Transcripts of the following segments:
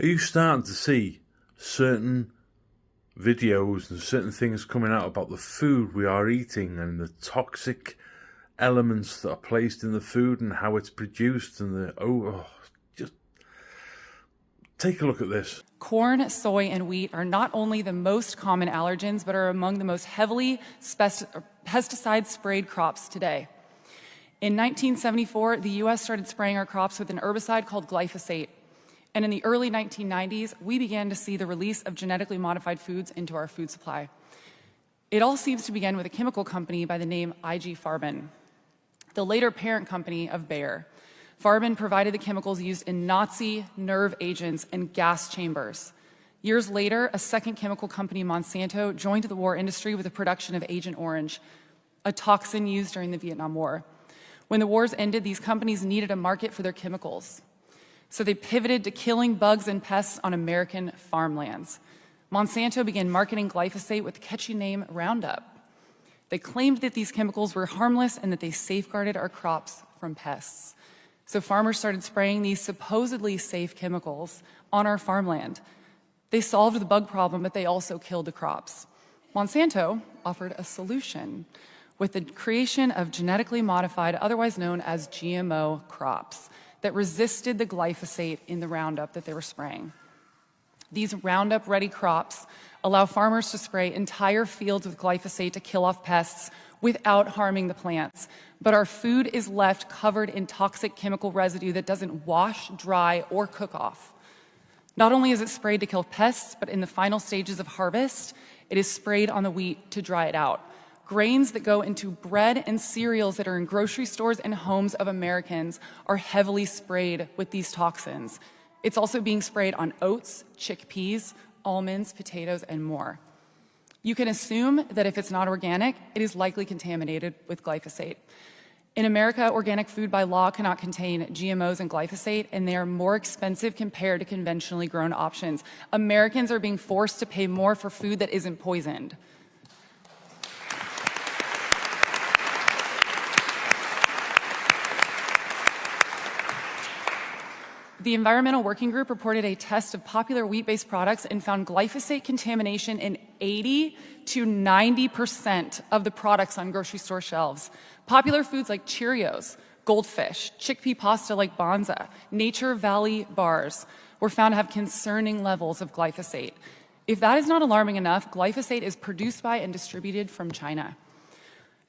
Are you starting to see certain videos and certain things coming out about the food we are eating and the toxic elements that are placed in the food and how it's produced and just take a look at this. Corn, soy, and wheat are not only the most common allergens, but are among the most heavily pesticide-sprayed crops today. In 1974, the U.S. started spraying our crops with an herbicide called glyphosate. And in the early 1990s, we began to see the release of genetically modified foods into our food supply. It all seems to begin with a chemical company by the name IG Farben, the later parent company of Bayer. Farben provided the chemicals used in Nazi nerve agents and gas chambers. Years later, a second chemical company, Monsanto, joined the war industry with the production of Agent Orange, a toxin used during the Vietnam War. When the wars ended, these companies needed a market for their chemicals. So they pivoted to killing bugs and pests on American farmlands. Monsanto began marketing glyphosate with the catchy name Roundup. They claimed that these chemicals were harmless and that they safeguarded our crops from pests. So farmers started spraying these supposedly safe chemicals on our farmland. They solved the bug problem, but they also killed the crops. Monsanto offered a solution with the creation of genetically modified, otherwise known as GMO crops, that resisted the glyphosate in the Roundup that they were spraying. These Roundup-ready crops allow farmers to spray entire fields with glyphosate to kill off pests without harming the plants. But our food is left covered in toxic chemical residue that doesn't wash, dry, or cook off. Not only is it sprayed to kill pests, but in the final stages of harvest, it is sprayed on the wheat to dry it out. Grains that go into bread and cereals that are in grocery stores and homes of Americans are heavily sprayed with these toxins. It's also being sprayed on oats, chickpeas, almonds, potatoes, and more. You can assume that if it's not organic, it is likely contaminated with glyphosate. In America, organic food by law cannot contain GMOs and glyphosate, and they are more expensive compared to conventionally grown options. Americans are being forced to pay more for food that isn't poisoned. The Environmental Working Group reported a test of popular wheat-based products and found glyphosate contamination in 80 to 90% of the products on grocery store shelves. Popular foods like Cheerios, Goldfish, chickpea pasta like Banza, Nature Valley bars were found to have concerning levels of glyphosate. If that is not alarming enough, glyphosate is produced by and distributed from China.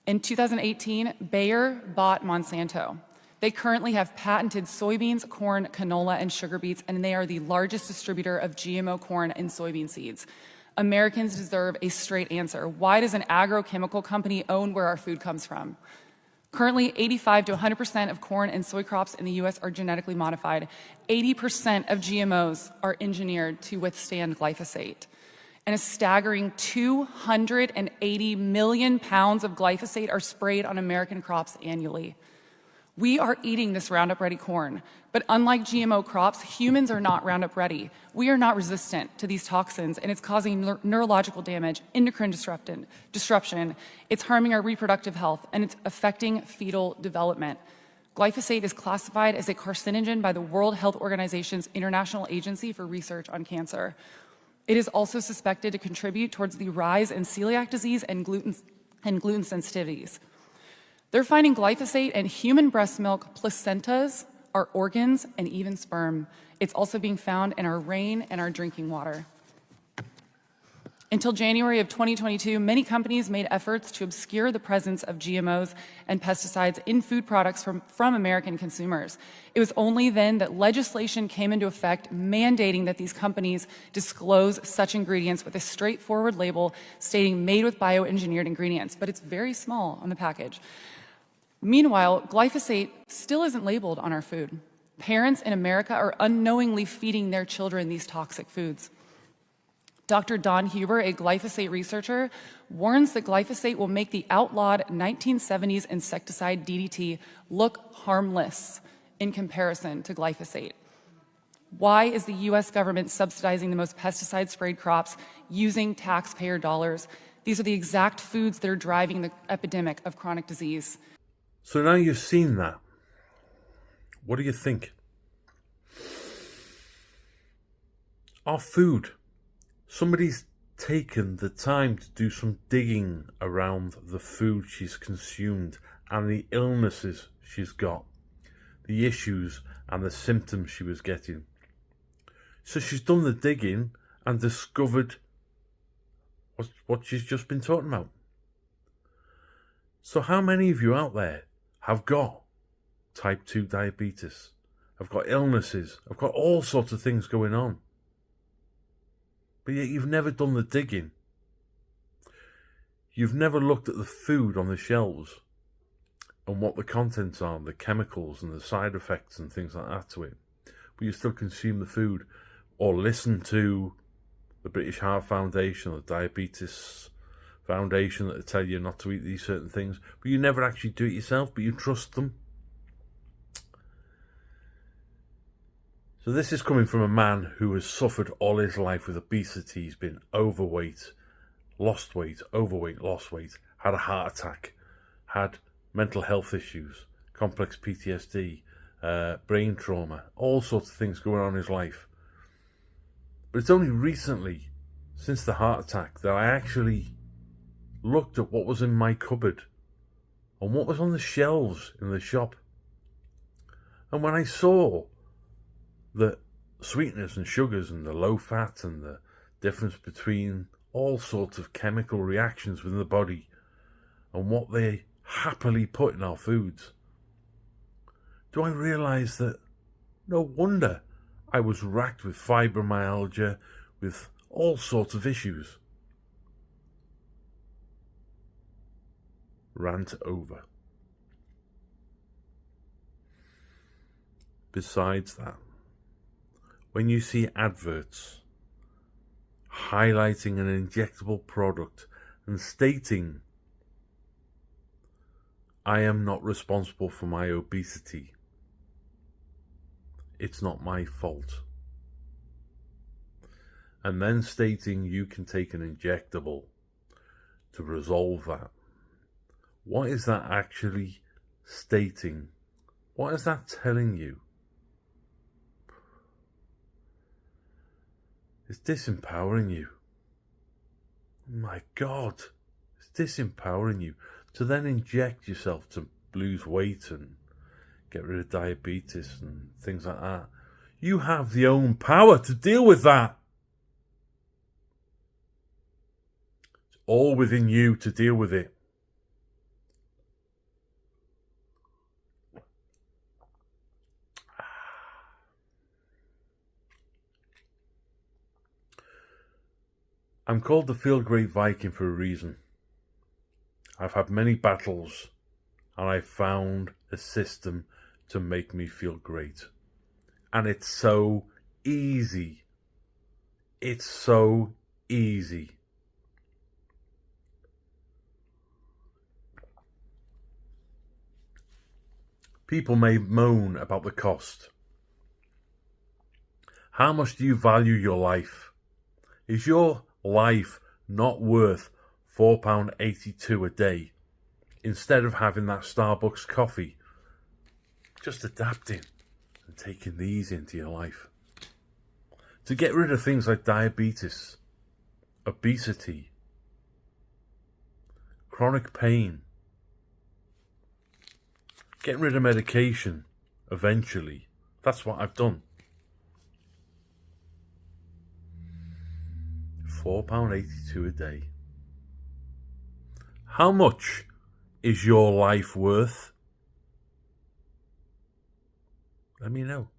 In 2018, Bayer bought Monsanto. They currently have patented soybeans, corn, canola, and sugar beets, and they are the largest distributor of GMO corn and soybean seeds. Americans deserve a straight answer. Why does an agrochemical company own where our food comes from? Currently, 85 to 100% of corn and soy crops in the U.S. are genetically modified. 80% of GMOs are engineered to withstand glyphosate. And a staggering 280 million pounds of glyphosate are sprayed on American crops annually. We are eating this Roundup-ready corn, but unlike GMO crops, humans are not Roundup-ready. We are not resistant to these toxins, and it's causing neurological damage, endocrine disruption. It's harming our reproductive health, and it's affecting fetal development. Glyphosate is classified as a carcinogen by the World Health Organization's International Agency for Research on Cancer. It is also suspected to contribute towards the rise in celiac disease and gluten sensitivities. They're finding glyphosate in human breast milk, placentas, our organs, and even sperm. It's also being found in our rain and our drinking water. Until January of 2022, many companies made efforts to obscure the presence of GMOs and pesticides in food products from American consumers. It was only then that legislation came into effect mandating that these companies disclose such ingredients with a straightforward label stating made with bioengineered ingredients, but it's very small on the package. Meanwhile, glyphosate still isn't labeled on our food. Parents in America are unknowingly feeding their children these toxic foods. Dr. Don Huber, a glyphosate researcher, warns that glyphosate will make the outlawed 1970s insecticide DDT look harmless in comparison to glyphosate. Why is the US government subsidizing the most pesticide-sprayed crops using taxpayer dollars? These are the exact foods that are driving the epidemic of chronic disease. So now you've seen that, what do you think? Our food. Somebody's taken the time to do some digging around the food she's consumed and the illnesses she's got, the issues and the symptoms she was getting. So she's done the digging and discovered what she's just been talking about. So how many of you out there have got type 2 diabetes, have got illnesses, have got all sorts of things going on, but yet you've never done the digging? You've never looked at the food on the shelves and what the contents are, the chemicals and the side effects and things like that to it, but you still consume the food, or listen to the British Heart Foundation or the Diabetes Foundation that tell you not to eat these certain things, but you never actually do it yourself, but you trust them. So this is coming from a man who has suffered all his life with obesity. He's been overweight, lost weight, overweight, lost weight, had a heart attack, had mental health issues, complex PTSD, brain trauma, all sorts of things going on in his life. But it's only recently, since the heart attack, that I actually looked at what was in my cupboard and what was on the shelves in the shop. And when I saw the sweeteners and sugars and the low fat and the difference between all sorts of chemical reactions within the body and what they happily put in our foods, do I realise that no wonder I was racked with fibromyalgia, with all sorts of issues. Rant over. Besides that, when you see adverts highlighting an injectable product and stating, "I am not responsible for my obesity. It's not my fault," and then stating you can take an injectable to resolve that, what is that actually stating? What is that telling you? It's disempowering you. My God, it's disempowering you to then inject yourself to lose weight and get rid of diabetes and things like that. You have the own power to deal with that. It's all within you to deal with it. I'm called the Feel Great Viking for a reason. I've had many battles and I've found a system to make me feel great. And it's so easy. It's so easy. People may moan about the cost. How much do you value your life? Is your life not worth £4.82 a day instead of having that Starbucks coffee? Just adapting and taking these into your life. To get rid of things like diabetes, obesity, chronic pain, getting rid of medication eventually. That's what I've done. £4.82 a day. How much is your life worth? Let me know.